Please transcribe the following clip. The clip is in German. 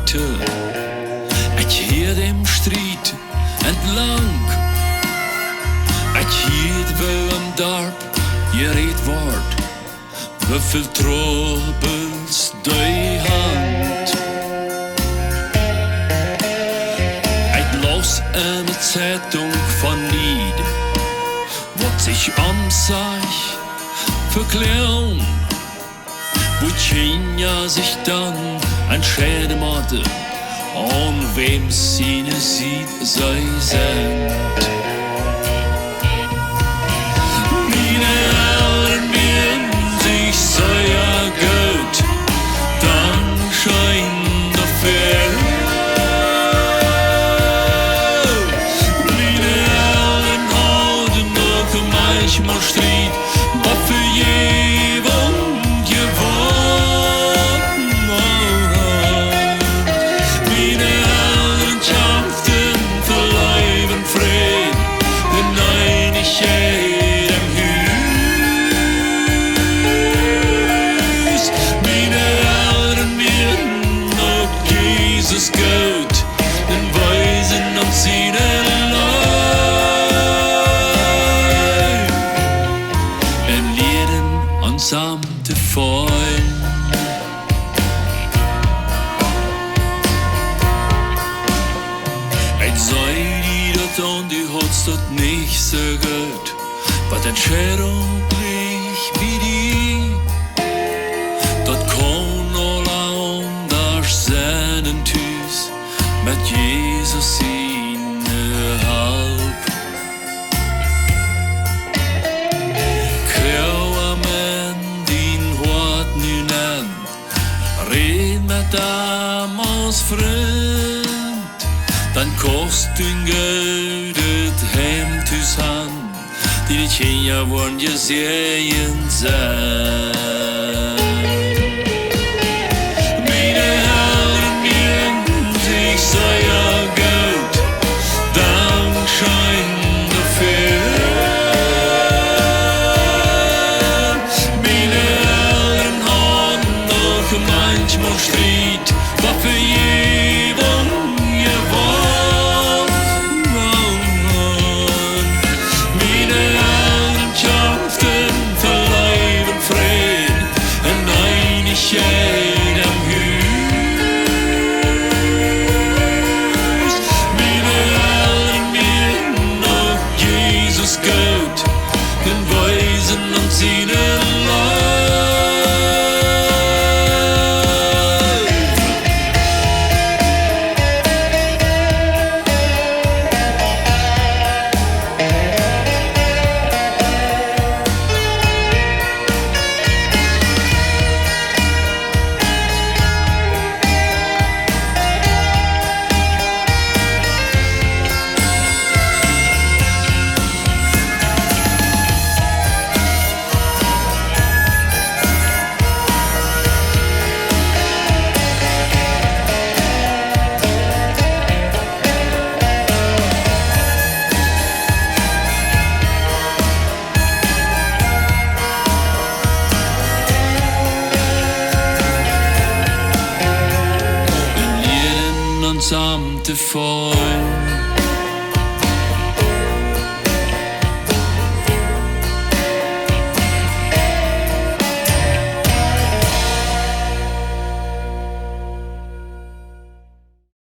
Leute, ik hier dem Stried entlang. Ik hier wel am Darb, je reed wordt, wieveel troubles die hand. Ik las eine Zeitung von Lied, wat sich am sich verklären, wo Tschinja sich dann entscheiden hatte, an wem seine sieht, sei sind. Meine Eltern werden sich sehr gut, dann scheint dafür. Meine Eltern hatten noch manchmal Streit, aber für jeden gewonnen. Meine Eltern kämpften für Leib und Frieden, denn einig jedem Hus. Meine Eltern werden noch Jesus gut, denn weisen uns seinen Leib. En leren ons samen te volgen. Ik zei die dat und die hat's dort nicht so gut, was Entscheidung gleich wie die. Dort kann alle anders sein und Tüß, mit Jesus in halb. Krauer men din hort nu nan, red med dem als Freund, dann kost du en gaudet hem tus han, die Tjenja worden je sehen sein. Meine Eltern werden sich sehr gut, dank scheint dafür. Meine Eltern haben noch manchmal Streit, war für jeden gewonnen. Meine Eltern kämpften für Leib und Frieden, und einig jedem Hus. Meine Eltern werden noch Jesus gut, den Weisen und seinen Leib. Samen te volgen.